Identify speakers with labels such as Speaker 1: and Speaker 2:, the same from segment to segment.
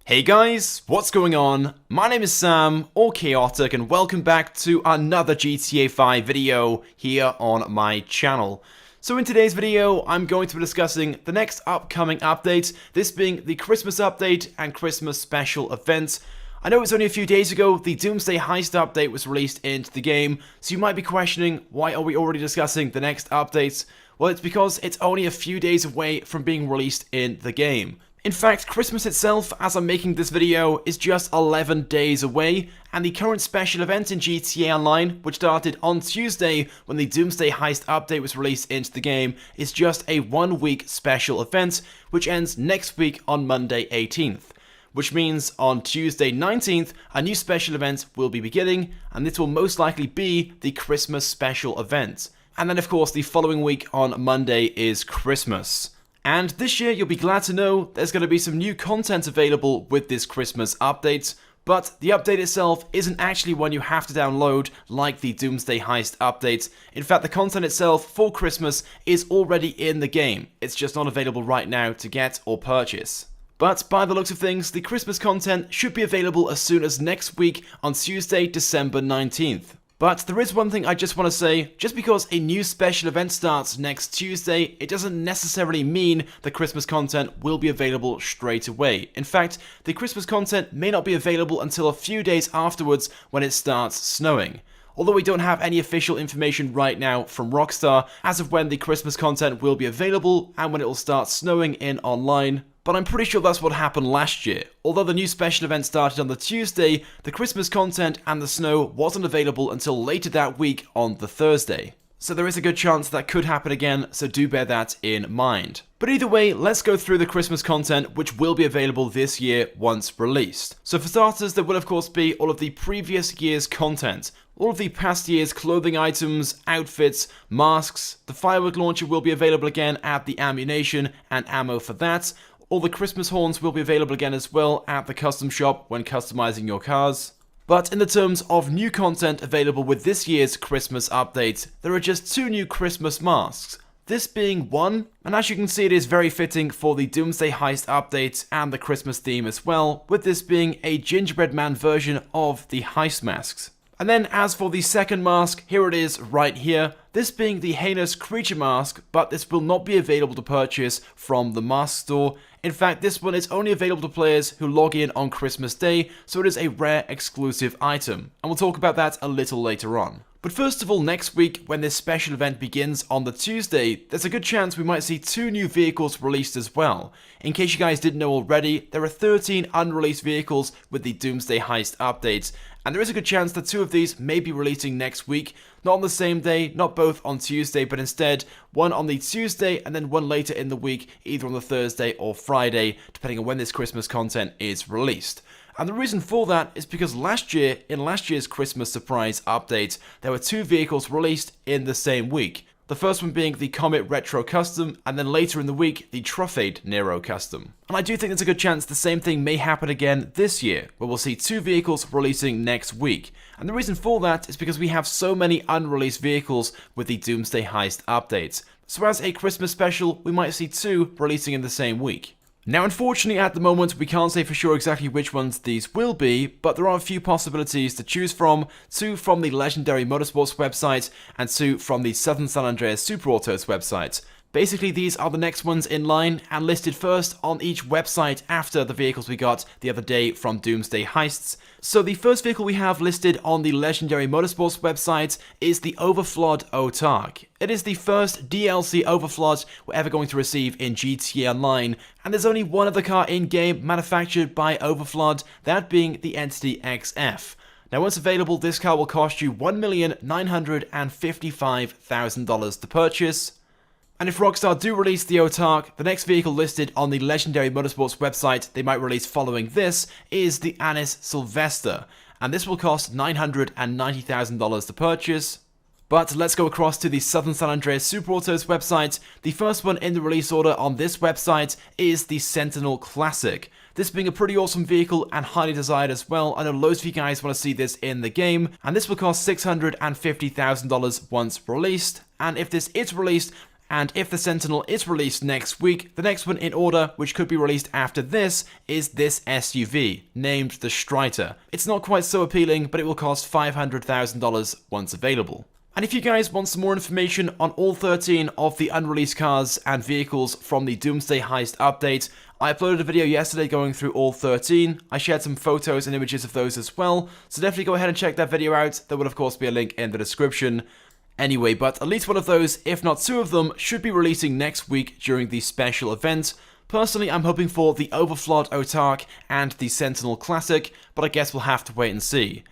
Speaker 1: Hey guys, what's going on? My name is Sam, or Chaotic, and welcome back to another GTA 5 video here on my channel. So in today's video, I'm going to be discussing the next upcoming updates, this being the Christmas update and Christmas special events. I know it's only a few days ago, the Doomsday Heist update was released into the game, so you might be questioning, why are we already discussing the next updates? Well, it's because it's only a few days away from being released in the game. In fact, Christmas itself, as I'm making this video, is just 11 days away, and the current special event in GTA Online, which started on Tuesday when the Doomsday Heist update was released into the game, is just a 1-week special event, which ends next week on Monday 18th. Which means on Tuesday 19th, a new special event will be beginning, and this will most likely be the Christmas special event. And then of course the following week on Monday is Christmas. And this year, you'll be glad to know there's going to be some new content available with this Christmas update, but the update itself isn't actually one you have to download like the Doomsday Heist update. In fact, the content itself for Christmas is already in the game. It's just not available right now to get or purchase. But by the looks of things, the Christmas content should be available as soon as next week on Tuesday, December 19th. But there is one thing I just want to say, just because a new special event starts next Tuesday, it doesn't necessarily mean the Christmas content will be available straight away. In fact, the Christmas content may not be available until a few days afterwards when it starts snowing. Although we don't have any official information right now from Rockstar as of when the Christmas content will be available and when it will start snowing in online, but I'm pretty sure that's what happened last year. Although the new special event started on the Tuesday, the Christmas content and the snow wasn't available until later that week on the Thursday. So there is a good chance that could happen again, so do bear that in mind. But either way, let's go through the Christmas content which will be available this year once released. So for starters, there will of course be all of the previous year's content. All of the past year's clothing items, outfits, masks. The firework launcher will be available again at the ammunition and ammo for that. All the Christmas horns will be available again as well at the custom shop when customizing your cars. But in the terms of new content available with this year's Christmas update, there are just 2 new Christmas masks. This being one, and as you can see it is very fitting for the Doomsday Heist update and the Christmas theme as well, with this being a gingerbread man version of the heist masks. And then as for the second mask, here it is right here, this being the Heinous Creature mask, but this will not be available to purchase from the mask store. In fact, this one is only available to players who log in on Christmas Day, so it is a rare exclusive item, and we'll talk about that a little later on. But first of all, next week, when this special event begins on the Tuesday, there's a good chance we might see 2 new vehicles released as well. In case you guys didn't know already, there are 13 unreleased vehicles with the Doomsday Heist update, and there is a good chance that 2 of these may be releasing next week, not on the same day, not both on Tuesday, but instead one on the Tuesday and then one later in the week, either on the Thursday or Friday, depending on when this Christmas content is released. And the reason for that is because last year, in last year's Christmas surprise update, there were 2 vehicles released in the same week. The first one being the Comet Retro Custom, and then later in the week, the Truffade Nero Custom. And I do think there's a good chance the same thing may happen again this year, where we'll see 2 vehicles releasing next week. And the reason for that is because we have so many unreleased vehicles with the Doomsday Heist updates. So as a Christmas special, we might see 2 releasing in the same week. Now unfortunately at the moment we can't say for sure exactly which ones these will be, but there are a few possibilities to choose from, 2 from the Legendary Motorsports website and 2 from the Southern San Andreas Super Autos website. Basically these are the next ones in line and listed first on each website after the vehicles we got the other day from Doomsday Heists. So the first vehicle we have listed on the Legendary Motorsports website is the Overflod Autark. It is the first DLC Overflod we're ever going to receive in GTA Online, and there's only one other car in-game manufactured by Overflod, that being the Entity XF. Now once available, this car will cost you $1,955,000 to purchase. And if Rockstar do release the Autark, the next vehicle listed on the Legendary Motorsports website they might release following this is the Anis Sylvester, and this will cost $990,000 to purchase. But let's go across to the Southern San Andreas Super Autos website. The first one in the release order on this website is the Sentinel Classic. This being a pretty awesome vehicle and highly desired as well. I know loads of you guys want to see this in the game, and this will cost $650,000 once released. And if this is released And if the Sentinel is released next week, the next one in order, which could be released after this, is this SUV, named the Streiter. It's not quite so appealing, but it will cost $500,000 once available. And if you guys want some more information on all 13 of the unreleased cars and vehicles from the Doomsday Heist update, I uploaded a video yesterday going through all 13. I shared some photos and images of those as well, so definitely go ahead and check that video out. There will of course be a link in the description. Anyway, but at least one of those, if not two of them, should be releasing next week during the special event. Personally, I'm hoping for the Overflod Autarch and the Sentinel Classic, but I guess we'll have to wait and see.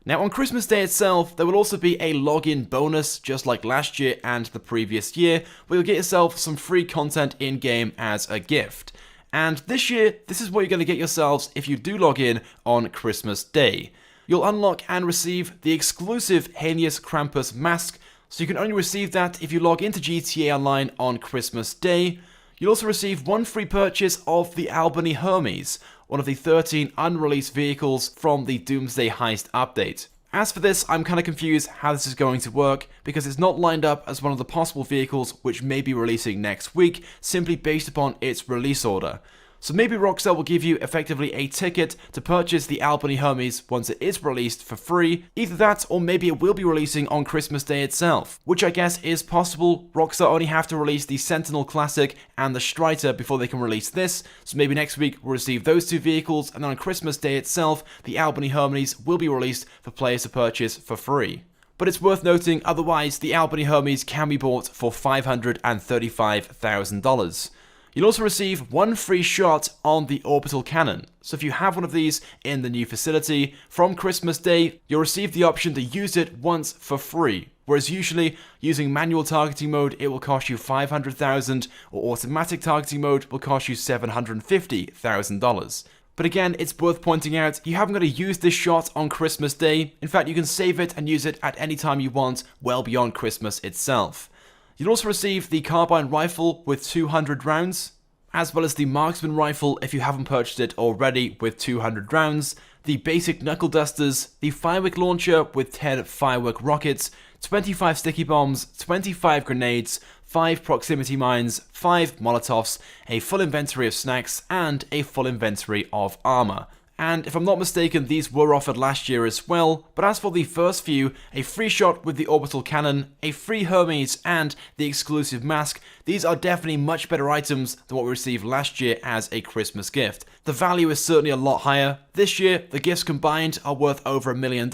Speaker 1: Now, on Christmas Day itself, there will also be a login bonus, just like last year and the previous year, where you'll get yourself some free content in-game as a gift. And this year, this is what you're going to get yourselves if you do log in on Christmas Day. You'll unlock and receive the exclusive Heinous Krampus mask, so you can only receive that if you log into GTA Online on Christmas Day. You'll also receive one free purchase of the Albany Hermes, one of the 13 unreleased vehicles from the Doomsday Heist update. As for this, I'm kind of confused how this is going to work, because it's not lined up as one of the possible vehicles which may be releasing next week, simply based upon its release order. So maybe Rockstar will give you effectively a ticket to purchase the Albany Hermes once it is released for free. Either that, or maybe it will be releasing on Christmas Day itself, which I guess is possible. Rockstar only have to release the Sentinel Classic and the Streiter before they can release this, so maybe next week we'll receive those two vehicles, and then on Christmas Day itself, the Albany Hermes will be released for players to purchase for free. But it's worth noting, otherwise, the Albany Hermes can be bought for $535,000. You'll also receive one free shot on the orbital cannon. So if you have one of these in the new facility, from Christmas Day, you'll receive the option to use it once for free. Whereas usually, using manual targeting mode, it will cost you $500,000, or automatic targeting mode will cost you $750,000. But again, it's worth pointing out, you haven't got to use this shot on Christmas Day. In fact, you can save it and use it at any time you want, well beyond Christmas itself. You'll also receive the carbine rifle with 200 rounds, as well as the marksman rifle if you haven't purchased it already with 200 rounds, the basic knuckle dusters, the firework launcher with 10 firework rockets, 25 sticky bombs, 25 grenades, 5 proximity mines, 5 molotovs, a full inventory of snacks, and a full inventory of armor. And if I'm not mistaken, these were offered last year as well. But as for the first few, a free shot with the orbital cannon, a free Hermes, and the exclusive mask, these are definitely much better items than what we received last year as a Christmas gift. The value is certainly a lot higher. This year, the gifts combined are worth over $1 million,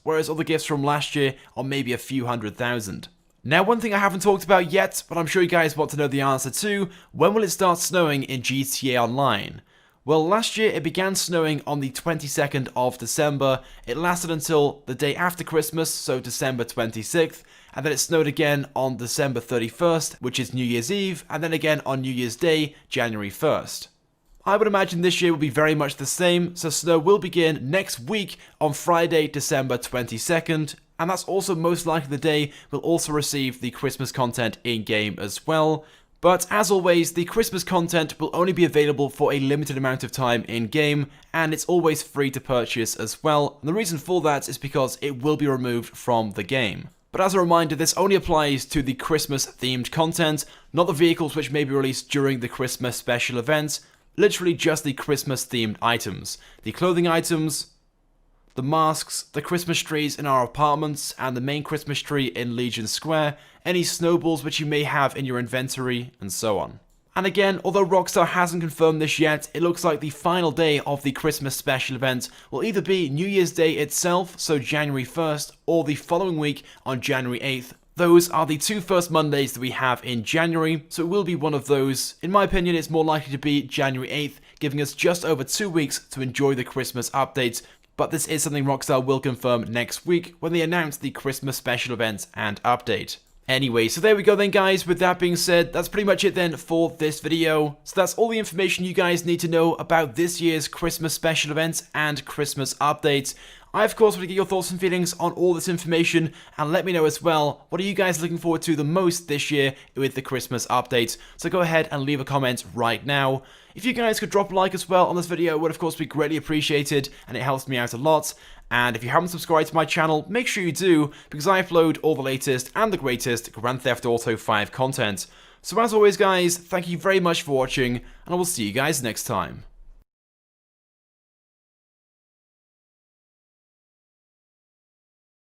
Speaker 1: whereas other gifts from last year are maybe a few $100,000. Now, one thing I haven't talked about yet, but I'm sure you guys want to know the answer to, when will it start snowing in GTA Online? Well, last year it began snowing on the 22nd of December, it lasted until the day after Christmas, so December 26th, and then it snowed again on December 31st, which is New Year's Eve, and then again on New Year's Day, January 1st. I would imagine this year will be very much the same, so snow will begin next week on Friday, December 22nd, and that's also most likely the day we'll also receive the Christmas content in-game as well. But as always, the Christmas content will only be available for a limited amount of time in-game, and it's always free to purchase as well. And the reason for that is because it will be removed from the game. But as a reminder, this only applies to the Christmas-themed content, not the vehicles which may be released during the Christmas special event, literally just the Christmas-themed items. The clothing items, the masks, the Christmas trees in our apartments, and the main Christmas tree in Legion Square, any snowballs which you may have in your inventory, and so on. And again, although Rockstar hasn't confirmed this yet, it looks like the final day of the Christmas special event will either be New Year's Day itself, so January 1st, or the following week on January 8th. Those are the two first Mondays that we have in January, so it will be one of those. In my opinion, it's more likely to be January 8th, giving us just over 2 weeks to enjoy the Christmas updates. But this is something Rockstar will confirm next week when they announce the Christmas special event and update. Anyway, so there we go then guys. With that being said, that's pretty much it then for this video. So that's all the information you guys need to know about this year's Christmas special events and Christmas updates. I of course want to get your thoughts and feelings on all this information, and let me know as well, what are you guys looking forward to the most this year with the Christmas updates? So go ahead and leave a comment right now. If you guys could drop a like as well on this video, it would of course be greatly appreciated, and it helps me out a lot. And if you haven't subscribed to my channel, make sure you do, because I upload all the latest and the greatest Grand Theft Auto 5 content. So as always guys, thank you very much for watching, and I will see you guys next time.